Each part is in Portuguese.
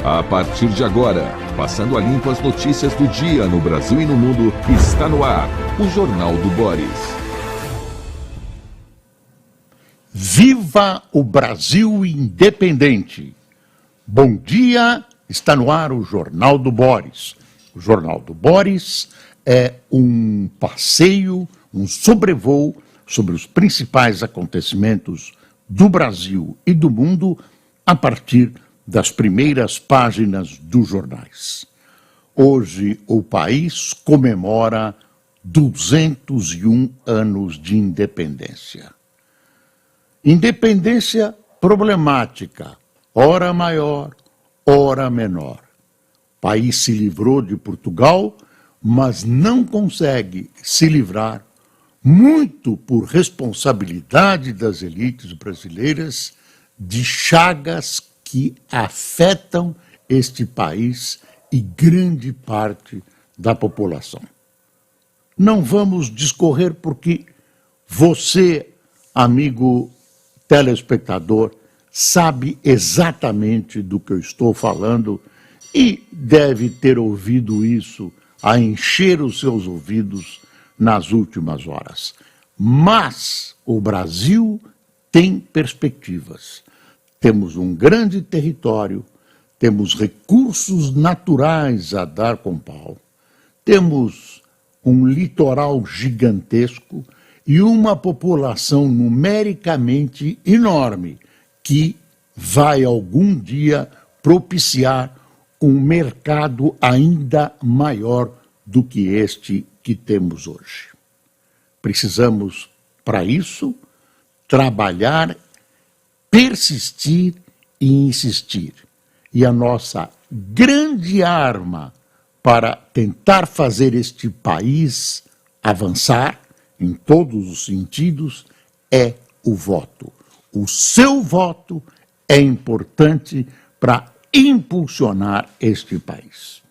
A partir de agora, passando a limpo as notícias do dia no Brasil e no mundo, está no ar o Jornal do Boris. Viva o Brasil independente! Bom dia, está no ar o Jornal do Boris. O Jornal do Boris é um passeio, um sobrevoo sobre os principais acontecimentos do Brasil e do mundo a partir das primeiras páginas dos jornais. Hoje o país comemora 201 anos de independência. Independência problemática, ora maior, ora menor. O país se livrou de Portugal, mas não consegue se livrar, muito por responsabilidade das elites brasileiras, de chagas que afetam este país e grande parte da população. Não vamos discorrer porque você, amigo telespectador, sabe exatamente do que eu estou falando e deve ter ouvido isso a encher os seus ouvidos nas últimas horas. Mas o Brasil tem perspectivas. Temos um grande território, temos recursos naturais a dar com pau, temos um litoral gigantesco e uma população numericamente enorme que vai algum dia propiciar um mercado ainda maior do que este que temos hoje. Precisamos, para isso, trabalhar, persistir e insistir. E a nossa grande arma para tentar fazer este país avançar em todos os sentidos é o voto. O seu voto é importante para impulsionar este país.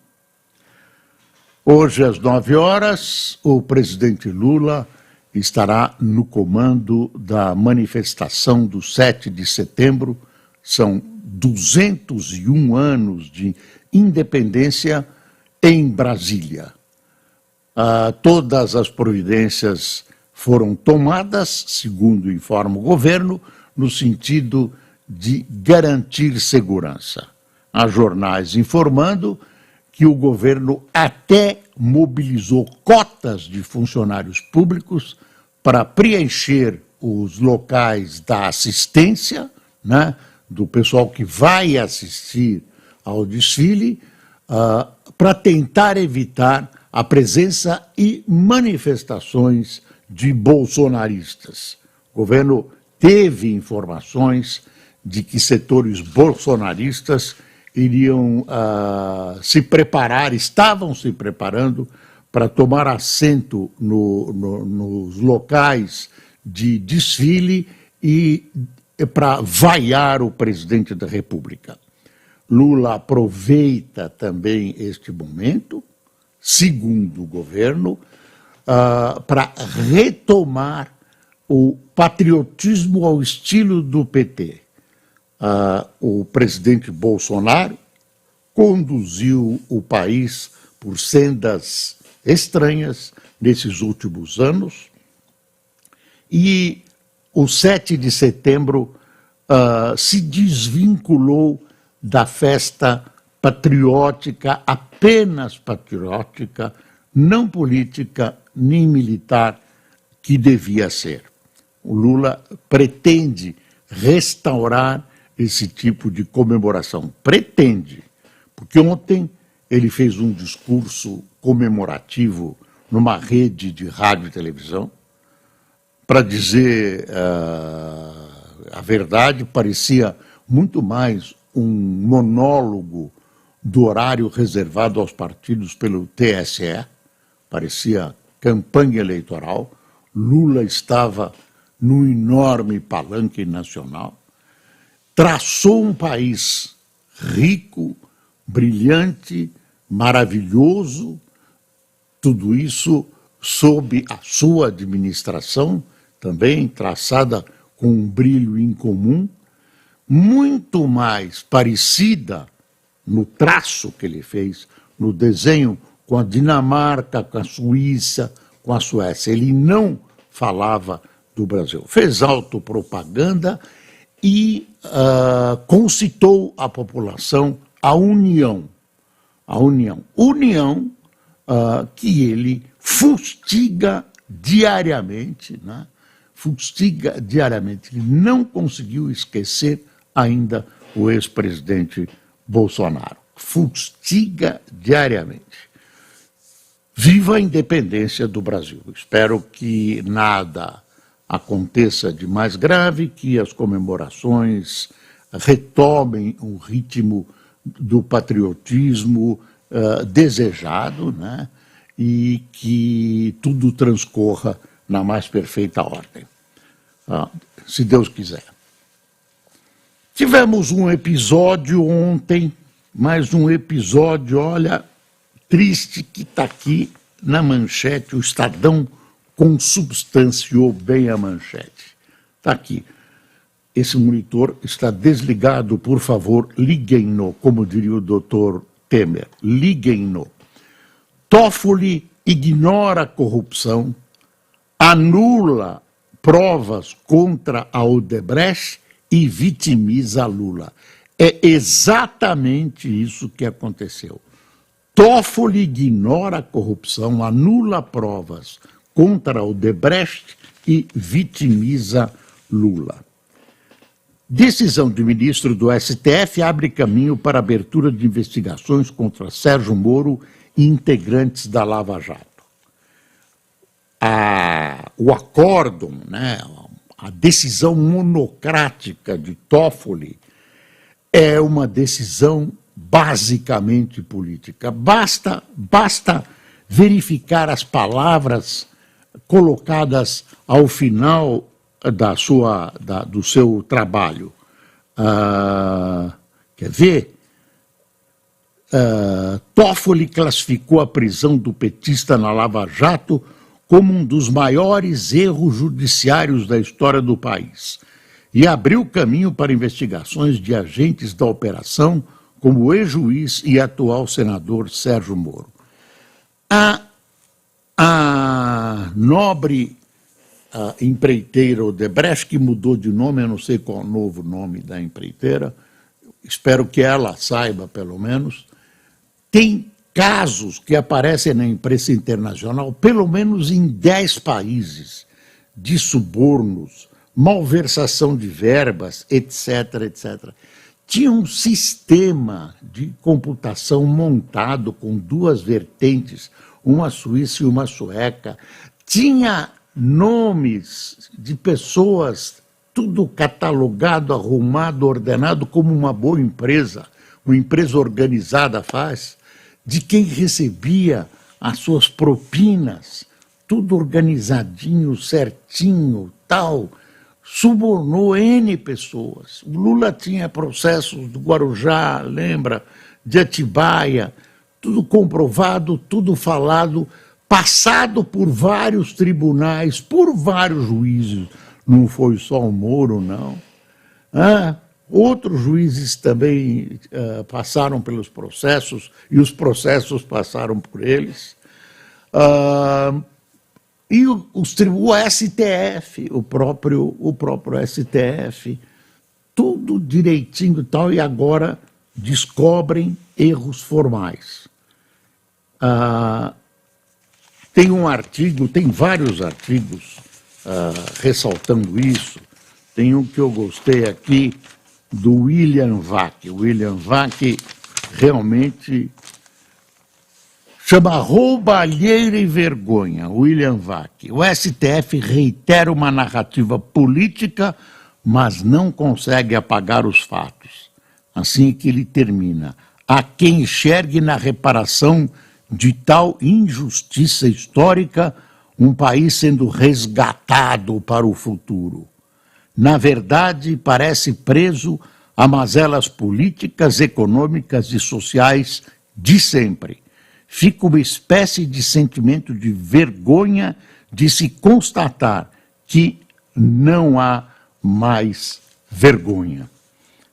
Hoje, às 9 horas, o presidente Lula estará no comando da manifestação do 7 de setembro. São 201 anos de independência em Brasília. Todas as providências foram tomadas, segundo informa o governo, no sentido de garantir segurança. Há jornais informando que o governo até mobilizou cotas de funcionários públicos para preencher os locais da assistência, né, do pessoal que vai assistir ao desfile, para tentar evitar a presença e manifestações de bolsonaristas. O governo teve informações de que setores bolsonaristas iriam se preparar, estavam se preparando para tomar assento nos locais de desfile e para vaiar o presidente da República. Lula aproveita também este momento, segundo o governo, para retomar o patriotismo ao estilo do PT. O presidente Bolsonaro conduziu o país por sendas estranhas nesses últimos anos e o 7 de setembro se desvinculou da festa patriótica, apenas patriótica, não política nem militar, que devia ser. O Lula pretende restaurar esse tipo de comemoração. Pretende, porque ontem ele fez um discurso comemorativo numa rede de rádio e televisão. Para dizer a verdade, parecia muito mais um monólogo do horário reservado aos partidos pelo TSE, parecia campanha eleitoral. Lula estava num enorme palanque nacional, traçou um país rico, brilhante, maravilhoso, tudo isso sob a sua administração, também traçada com um brilho incomum, muito mais parecida no traço que ele fez, no desenho com a Dinamarca, com a Suíça, com a Suécia. Ele não falava do Brasil. Fez autopropaganda e concitou a população à união. A união. União que ele fustiga diariamente, né? Fustiga diariamente. Ele não conseguiu esquecer ainda o ex-presidente Bolsonaro. Fustiga diariamente. Viva a independência do Brasil. Espero que nada aconteça de mais grave, que as comemorações retomem o ritmo do patriotismo desejado, né? E que tudo transcorra na mais perfeita ordem, se Deus quiser. Tivemos um episódio ontem, mais um episódio, olha, triste, que está aqui na manchete. O Estadão consubstanciou bem a manchete. Está aqui. Esse monitor está desligado, por favor, liguem-no, como diria o doutor Temer, liguem-no. Toffoli ignora a corrupção, anula provas contra a Odebrecht e vitimiza Lula. É exatamente isso que aconteceu. Toffoli ignora a corrupção, anula provas contra a Odebrecht e vitimiza Lula. Decisão do ministro do STF abre caminho para a abertura de investigações contra Sérgio Moro e integrantes da Lava Jato. O acórdão, né, a decisão monocrática de Toffoli é uma decisão basicamente política. Basta verificar as palavras colocadas ao final do seu trabalho. Quer ver? Toffoli classificou a prisão do petista na Lava Jato como um dos maiores erros judiciários da história do país e abriu caminho para investigações de agentes da operação, como o ex-juiz e atual senador Sérgio Moro. A nobre empreiteira Odebrecht, que mudou de nome, eu não sei qual é o novo nome da empreiteira, espero que ela saiba, pelo menos, tem casos que aparecem na imprensa internacional, pelo menos em 10 países, de subornos, malversação de verbas, etc., etc. Tinha um sistema de computação montado com duas vertentes, uma suíça e uma sueca. Tinha nomes de pessoas, tudo catalogado, arrumado, ordenado, como uma boa empresa organizada faz, de quem recebia as suas propinas, tudo organizadinho, certinho, tal, subornou N pessoas. O Lula tinha processos do Guarujá, lembra, de Atibaia, tudo comprovado, tudo falado, passado por vários tribunais, por vários juízes, não foi só o Moro, não. Outros juízes também passaram pelos processos e os processos passaram por eles. E o STF, o próprio STF, tudo direitinho e tal, e agora descobrem erros formais. Tem um artigo, tem vários artigos ressaltando isso. Tem um que eu gostei aqui, do William Vac. O William Vac realmente chama Roubalheira e Vergonha, William Vac. O STF reitera uma narrativa política, mas não consegue apagar os fatos. Assim que ele termina. Há quem enxergue na reparação de tal injustiça histórica um país sendo resgatado para o futuro. Na verdade, parece preso a mazelas políticas, econômicas e sociais de sempre. Fica uma espécie de sentimento de vergonha de se constatar que não há mais vergonha.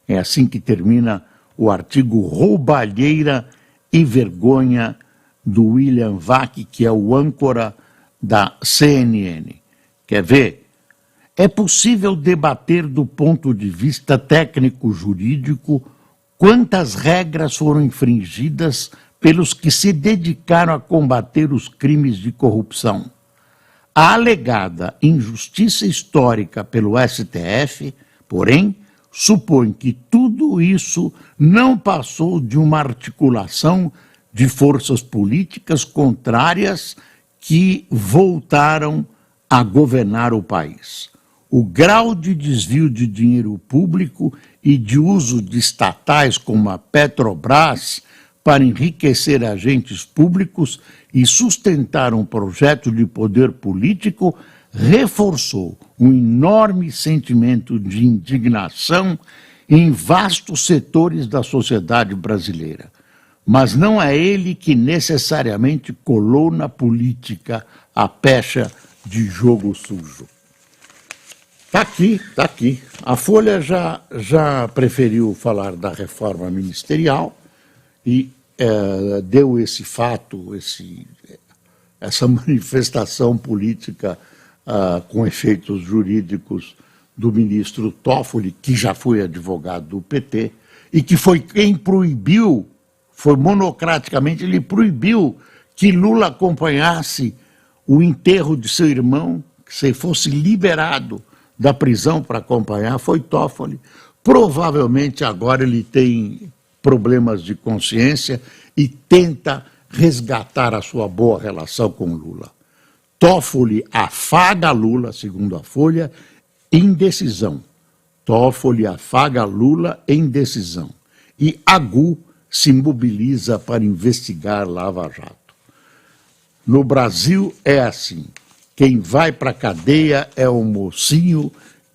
É assim que termina o artigo Roubalheira e Vergonha do William Vac, que é o âncora da CNN. Quer ver? É possível debater do ponto de vista técnico-jurídico quantas regras foram infringidas pelos que se dedicaram a combater os crimes de corrupção. A alegada injustiça histórica pelo STF, porém, supõe que tudo isso não passou de uma articulação de forças políticas contrárias que voltaram a governar o país. O grau de desvio de dinheiro público e de uso de estatais como a Petrobras para enriquecer agentes públicos e sustentar um projeto de poder político reforçou um enorme sentimento de indignação em vastos setores da sociedade brasileira. Mas não é ele que necessariamente colou na política a pecha de jogo sujo. Está aqui, está aqui. A Folha já preferiu falar da reforma ministerial e deu esse fato, essa manifestação política com efeitos jurídicos do ministro Toffoli, que já foi advogado do PT, e que foi quem proibiu, foi monocraticamente, ele proibiu que Lula acompanhasse o enterro de seu irmão, que se fosse liberado da prisão para acompanhar, foi Toffoli. Provavelmente agora ele tem problemas de consciência e tenta resgatar a sua boa relação com Lula. Toffoli afaga Lula, segundo a Folha, em decisão. Toffoli afaga Lula em decisão. E Agu se mobiliza para investigar Lava Jato. No Brasil é assim. Quem vai para a cadeia é o mocinho,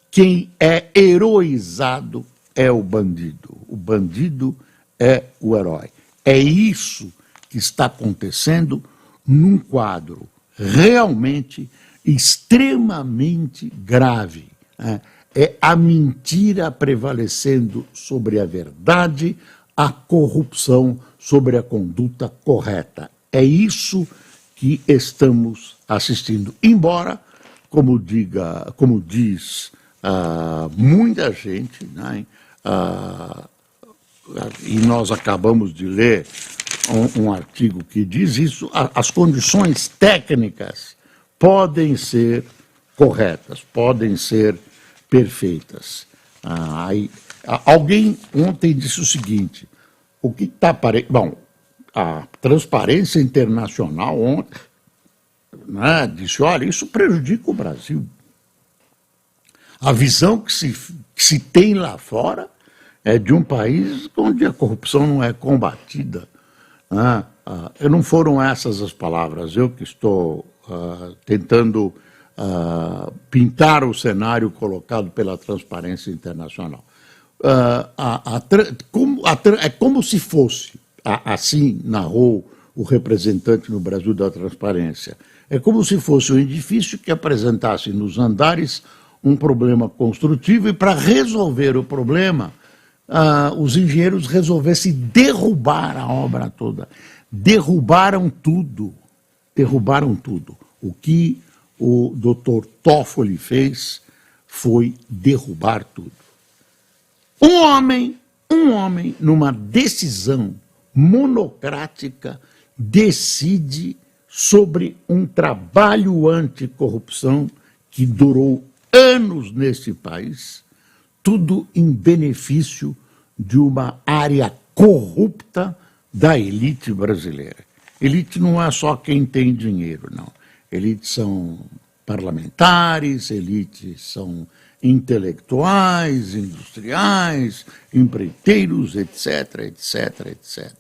quem é heroizado é o bandido. O bandido é o herói. É isso que está acontecendo num quadro realmente extremamente grave. É a mentira prevalecendo sobre a verdade, a corrupção sobre a conduta correta. É isso que estamos assistindo. Embora, como diz muita gente, né, e nós acabamos de ler um artigo que diz isso, as condições técnicas podem ser corretas, podem ser perfeitas. Alguém ontem disse o seguinte, o que está aparecendo... Bom, a Transparência Internacional ontem, né, disse, olha, isso prejudica o Brasil. A visão que se tem lá fora é de um país onde a corrupção não é combatida. Né? Não foram essas as palavras, eu que estou tentando pintar o cenário colocado pela Transparência Internacional. É como se fosse, assim narrou o representante no Brasil da Transparência, é como se fosse um edifício que apresentasse nos andares um problema construtivo e para resolver o problema, os engenheiros resolvessem derrubar a obra toda. Derrubaram tudo. O que o doutor Toffoli fez foi derrubar tudo. Um homem, numa decisão monocrática, decide sobre um trabalho anticorrupção que durou anos nesse país, tudo em benefício de uma área corrupta da elite brasileira. Elite não é só quem tem dinheiro, não. Elite são parlamentares, elite são intelectuais, industriais, empreiteiros, etc, etc, etc.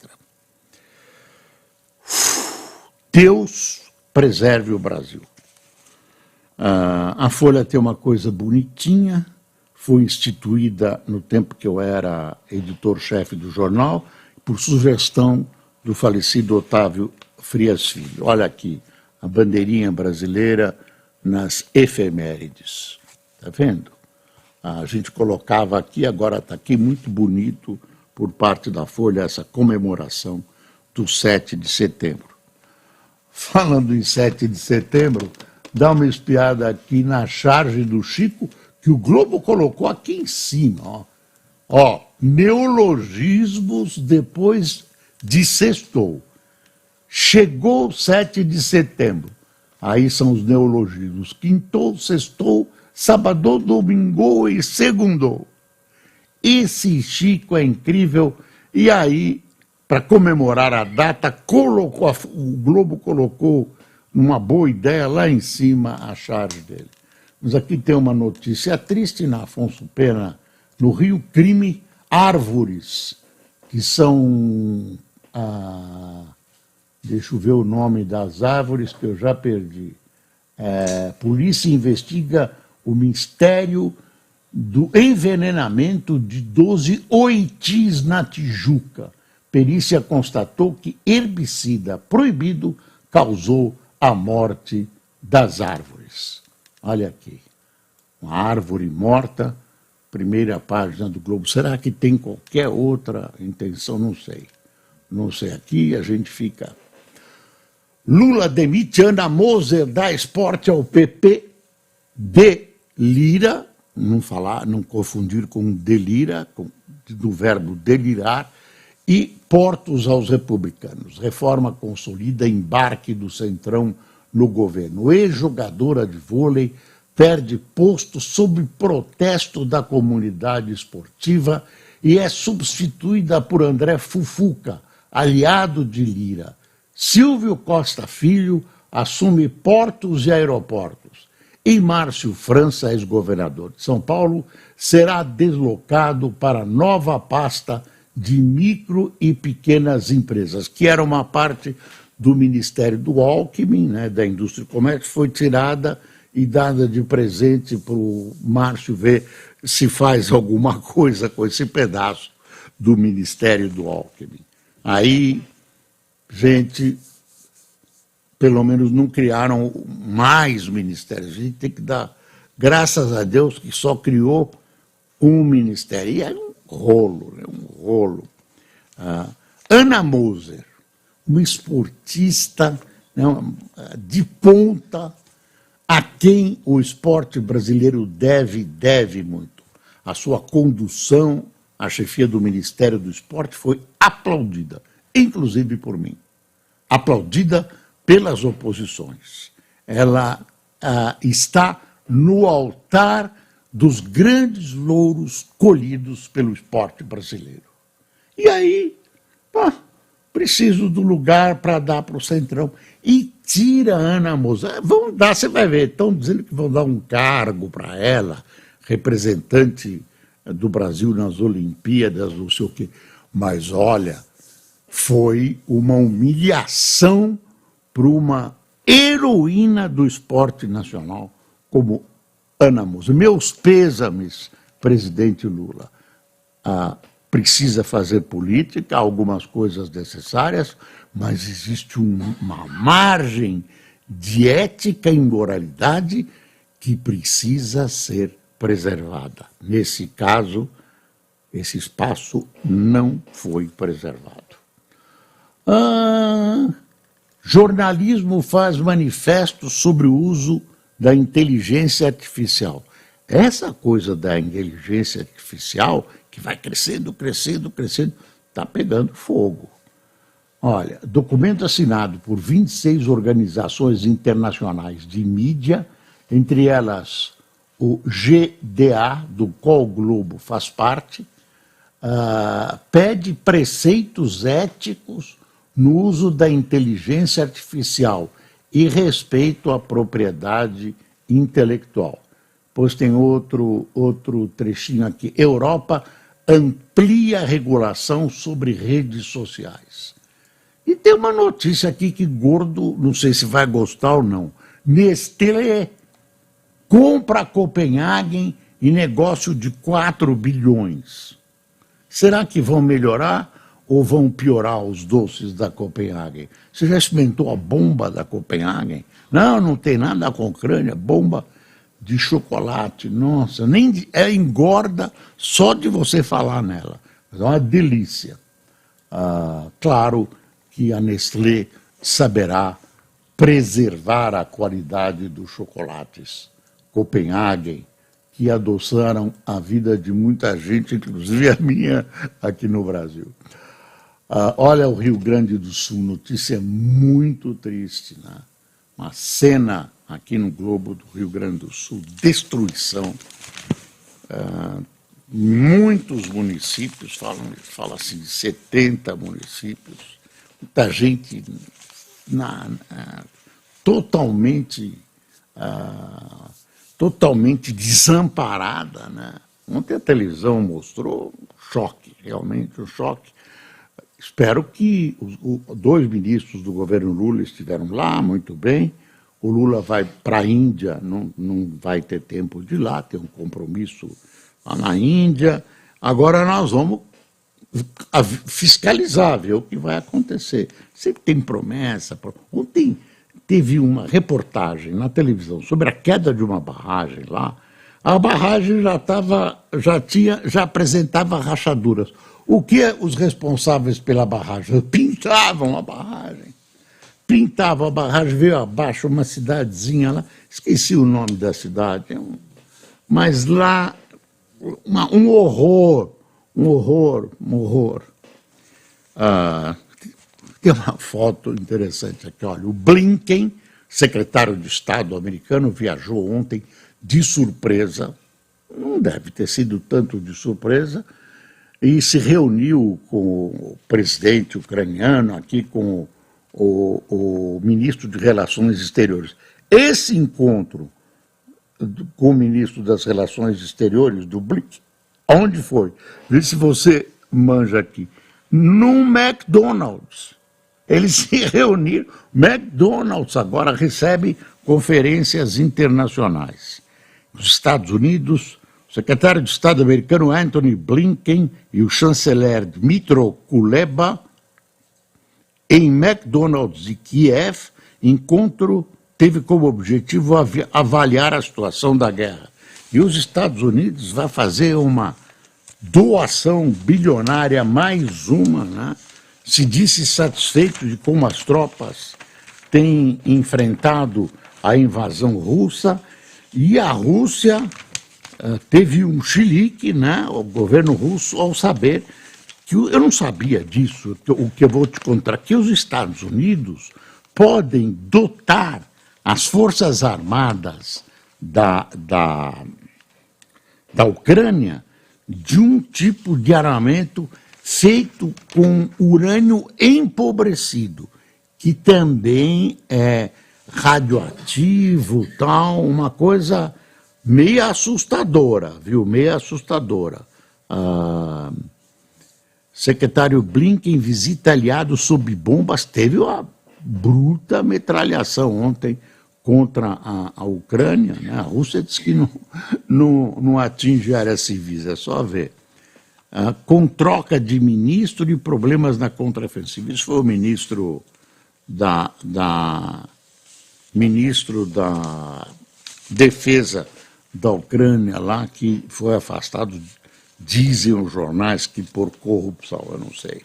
Deus preserve o Brasil. A Folha tem uma coisa bonitinha, foi instituída no tempo que eu era editor-chefe do jornal, por sugestão do falecido Otávio Frias Filho. Olha aqui, a bandeirinha brasileira nas efemérides. Está vendo? A gente colocava aqui, agora está aqui muito bonito, por parte da Folha essa comemoração do 7 de setembro. Falando em 7 de setembro, dá uma espiada aqui na charge do Chico, que o Globo colocou aqui em cima. Ó, neologismos depois de sextou. Chegou 7 de setembro. Aí são os neologismos. Quintou, sextou, sábado, domingo e segundou. Esse Chico é incrível. E aí, para comemorar a data, o Globo colocou uma boa ideia lá em cima a charge dele. Mas aqui tem uma notícia triste na Afonso Pena, no Rio, crime árvores, que são... deixa eu ver o nome das árvores que eu já perdi. Polícia investiga o mistério do envenenamento de 12 oitis na Tijuca. Perícia constatou que herbicida proibido causou a morte das árvores. Olha aqui, uma árvore morta, primeira página do Globo. Será que tem qualquer outra intenção? Não sei. Não sei, aqui a gente fica... Lula demite Ana Moser, dá esporte ao PP, delira, não confundir com delira, do verbo delirar, e portos aos republicanos. Reforma consolida embarque do Centrão no governo. Ex-jogadora de vôlei perde posto sob protesto da comunidade esportiva e é substituída por André Fufuca, aliado de Lira. Silvio Costa Filho assume portos e aeroportos. E Márcio França, ex-governador de São Paulo, será deslocado para nova pasta de micro e pequenas empresas, que era uma parte do Ministério do Alckmin, né, da Indústria e Comércio, foi tirada e dada de presente para o Márcio ver se faz alguma coisa com esse pedaço do Ministério do Alckmin. Aí, gente, pelo menos não criaram mais ministérios. A gente tem que dar graças a Deus que só criou um ministério. E é um rolo, né? Um rolo. Ana Moser, uma esportista, né, de ponta, a quem o esporte brasileiro deve muito. A sua condução à chefia do Ministério do Esporte foi aplaudida, inclusive por mim. Aplaudida pelas oposições. Ela está no altar dos grandes louros colhidos pelo esporte brasileiro. E aí, preciso do lugar para dar para o Centrão. E tira a Ana Moser. Vão dar, você vai ver, estão dizendo que vão dar um cargo para ela, representante do Brasil nas Olimpíadas, não sei o quê. Mas, olha, foi uma humilhação para uma heroína do esporte nacional como Ana Moser. Meus pêsames, presidente Lula. Precisa fazer política, algumas coisas necessárias, mas existe uma margem de ética e moralidade que precisa ser preservada. Nesse caso, esse espaço não foi preservado. Jornalismo faz manifesto sobre o uso da inteligência artificial. Essa coisa da inteligência artificial, que vai crescendo, está pegando fogo. Olha, documento assinado por 26 organizações internacionais de mídia, entre elas o GDA, do qual o Globo faz parte, pede preceitos éticos no uso da inteligência artificial e respeito à propriedade intelectual. Pois tem outro trechinho aqui. Europa amplia a regulação sobre redes sociais. E tem uma notícia aqui que Gordo, não sei se vai gostar ou não, Nestlé compra a Copenhagen em negócio de 4 bilhões. Será que vão melhorar ou vão piorar os doces da Copenhagen? Você já experimentou a bomba da Copenhagen? Não tem nada com Ucrânia, bomba de chocolate. Nossa, nem engorda só de você falar nela. mas é uma delícia. Claro que a Nestlé saberá preservar a qualidade dos chocolates Copenhagen, que adoçaram a vida de muita gente, inclusive a minha, aqui no Brasil. Olha o Rio Grande do Sul, notícia muito triste, né? Uma cena aqui no Globo do Rio Grande do Sul, destruição. Muitos municípios, fala-se de 70 municípios, muita gente totalmente desamparada, né? Ontem a televisão mostrou choque, realmente um choque. Espero que os dois ministros do governo Lula estiveram lá, muito bem. O Lula vai para a Índia, não vai ter tempo de ir lá, tem um compromisso lá na Índia. Agora nós vamos fiscalizar, ver o que vai acontecer. Sempre tem promessa. Ontem teve uma reportagem na televisão sobre a queda de uma barragem lá. A barragem já apresentava rachaduras. O que os responsáveis pela barragem? Pintavam a barragem. Veio abaixo uma cidadezinha lá, esqueci o nome da cidade, mas lá um horror. Tem uma foto interessante aqui, olha, o Blinken, secretário de Estado americano, viajou ontem de surpresa, não deve ter sido tanto de surpresa, e se reuniu com o presidente ucraniano, aqui com o ministro de Relações Exteriores. Esse encontro com o ministro das Relações Exteriores, do Blinken, onde foi? Vê se você manja aqui. No McDonald's. Eles se reuniram. McDonald's agora recebe conferências internacionais. Os Estados Unidos, o secretário de Estado americano Antony Blinken e o chanceler Dmytro Kuleba em McDonald's de Kiev. Encontro teve como objetivo avaliar a situação da guerra. E os Estados Unidos vai fazer uma doação bilionária, mais uma, né? Se disse satisfeito de como as tropas têm enfrentado a invasão russa, e a Rússia teve um chilique, né? O governo russo, ao saber que eu não sabia disso, o que eu vou te contar, que os Estados Unidos podem dotar as Forças Armadas da Ucrânia de um tipo de armamento feito com urânio empobrecido, que também é radioativo, tal, uma coisa meio assustadora, viu? Meio assustadora. Secretário Blinken visita aliado sob bombas, teve uma bruta metralhação ontem contra a Ucrânia, né? A Rússia disse que não atinge áreas civis, é só ver. Com troca de ministro e problemas na contraofensiva. Isso foi o ministro da Defesa da Ucrânia lá, que foi afastado, dizem os jornais que por corrupção, eu não sei.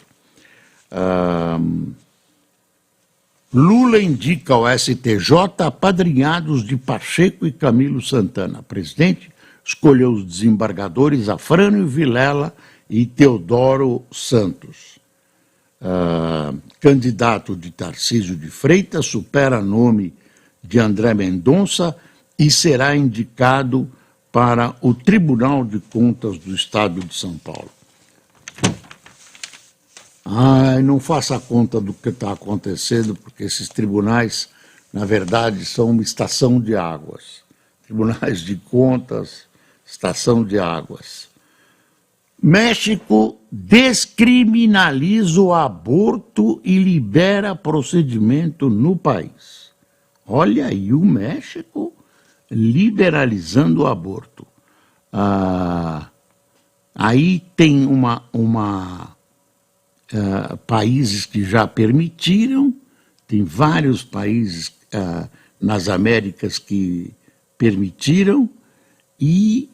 Lula indica ao STJ apadrinhados de Pacheco e Camilo Santana. O presidente escolheu os desembargadores Afrânio Vilela e Teodoro Santos. Candidato de Tarcísio de Freitas supera nome de André Mendonça e será indicado para o Tribunal de Contas do Estado de São Paulo. Não faça conta do que está acontecendo, porque esses tribunais, na verdade, são uma estação de águas. Tribunais de Contas, estação de águas. México descriminaliza o aborto e libera procedimento no país. Olha aí, o México liberalizando o aborto. Aí tem países que já permitiram, tem vários países nas Américas que permitiram, e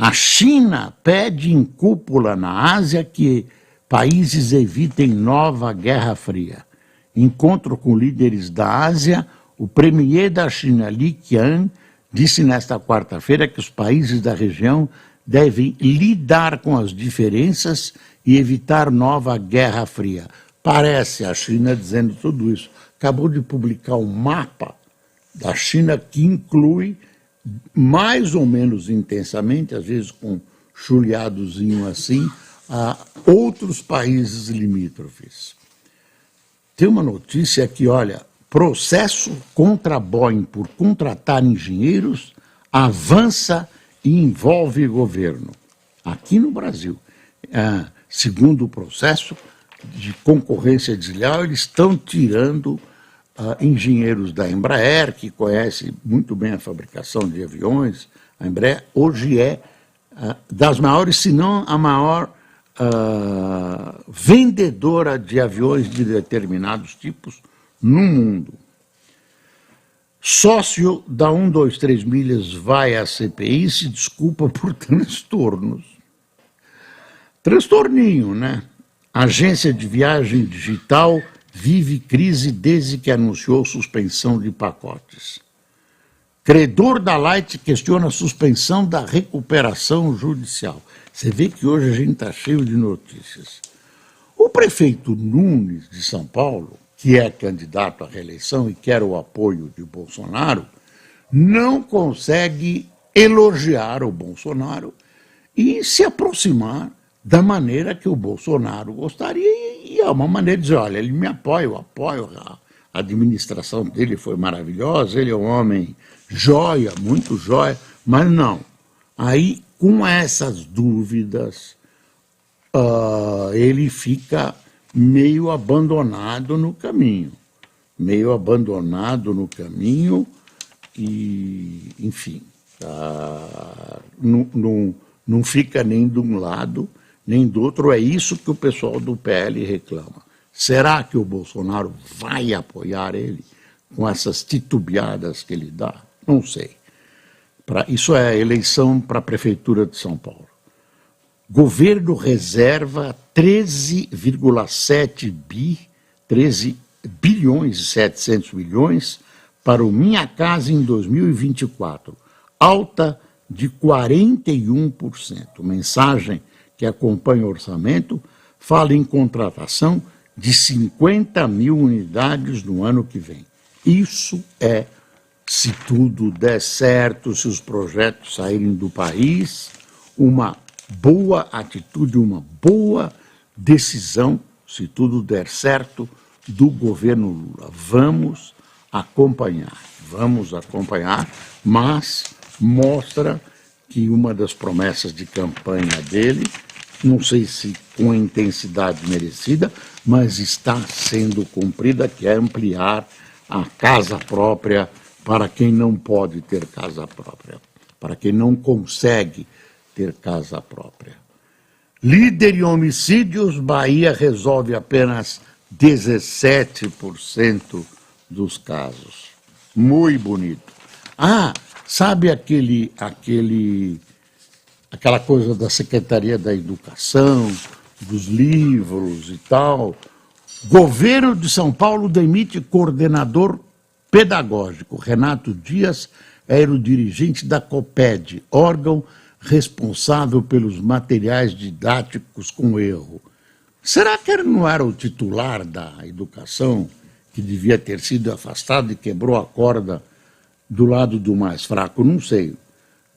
A China pede em cúpula na Ásia que países evitem nova Guerra Fria. Encontro com líderes da Ásia, o premier da China, Li Qiang, disse nesta quarta-feira que os países da região devem lidar com as diferenças e evitar nova Guerra Fria. Parece a China dizendo tudo isso. Acabou de publicar um mapa da China que inclui, mais ou menos intensamente, às vezes com chuleadozinho assim, a outros países limítrofes. Tem uma notícia que, olha, processo contra a Boeing por contratar engenheiros avança e envolve governo. Aqui no Brasil, segundo o processo de concorrência desleal, eles estão tirando engenheiros da Embraer, que conhece muito bem a fabricação de aviões. A Embraer hoje é das maiores, se não a maior vendedora de aviões de determinados tipos no mundo. Sócio da 123 Milhas vai à CPI e se desculpa por transtornos. Transtorninho, né? Agência de viagem digital vive crise desde que anunciou suspensão de pacotes. Credor da Light questiona a suspensão da recuperação judicial. Você vê que hoje a gente está cheio de notícias. O prefeito Nunes de São Paulo, que é candidato à reeleição e quer o apoio de Bolsonaro, não consegue elogiar o Bolsonaro e se aproximar da maneira que o Bolsonaro gostaria, e é uma maneira de dizer, olha, ele me apoia, eu apoio, a administração dele foi maravilhosa, ele é um homem joia, muito joia, mas não. Aí, com essas dúvidas, ele fica meio abandonado no caminho, e, enfim, não fica nem de um lado, nem do outro. É isso que o pessoal do PL reclama. Será que o Bolsonaro vai apoiar ele com essas titubeadas que ele dá? Não sei. Isso é eleição para a Prefeitura de São Paulo. Governo reserva 13,7 bilhões e 700 milhões para o Minha Casa em 2024, alta de 41%. Mensagem que acompanha o orçamento fala em contratação de 50 mil unidades no ano que vem. Isso é, se tudo der certo, se os projetos saírem do país, uma boa atitude, uma boa decisão, se tudo der certo, do governo Lula. Vamos acompanhar, mas mostra que uma das promessas de campanha dele, não sei se com a intensidade merecida, mas está sendo cumprida, que é ampliar a casa própria para quem não pode ter casa própria, para quem não consegue ter casa própria. Líder em homicídios, Bahia resolve apenas 17% dos casos. Muito bonito. Sabe aquela coisa da Secretaria da Educação, dos livros e tal? Governo de São Paulo demite coordenador pedagógico. Renato Dias era o dirigente da COPED, órgão responsável pelos materiais didáticos com erro. Será que ele não era o titular da educação, que devia ter sido afastado e quebrou a corda do lado do mais fraco? Não sei.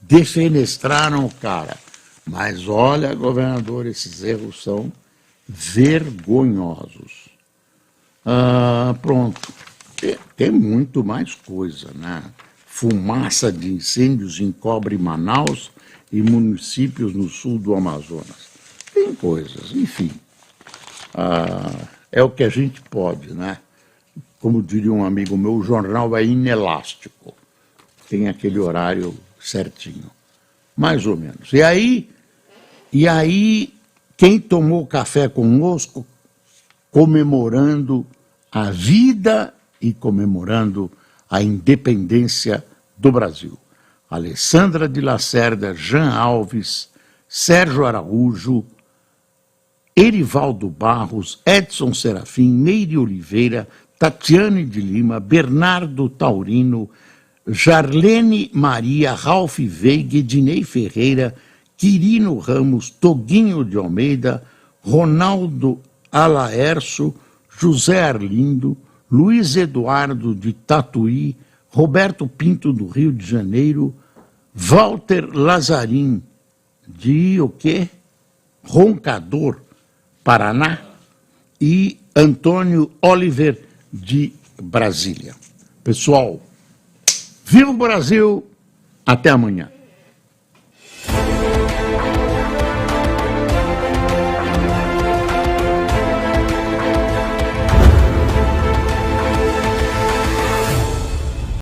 Defenestraram o cara. Mas olha, governador, esses erros são vergonhosos. Pronto. Tem muito mais coisa, né? Fumaça de incêndios encobre Manaus e municípios no sul do Amazonas. Tem coisas, enfim. É o que a gente pode, né? Como diria um amigo meu, o jornal é inelástico. Tem aquele horário certinho, mais ou menos. E aí quem tomou café conosco, comemorando a vida e comemorando a independência do Brasil. Alessandra de Lacerda, Jean Alves, Sérgio Araújo, Erivaldo Barros, Edson Serafim, Meire Oliveira, Tatiane de Lima, Bernardo Taurino, Jarlene Maria, Ralph Veiga, Ednei Ferreira, Quirino Ramos, Toguinho de Almeida, Ronaldo Alaércio, José Arlindo, Luiz Eduardo de Tatuí, Roberto Pinto do Rio de Janeiro, Walter Lazarim de o quê? Roncador, Paraná, e Antônio Oliver de Brasília. Pessoal, viva o Brasil, até amanhã.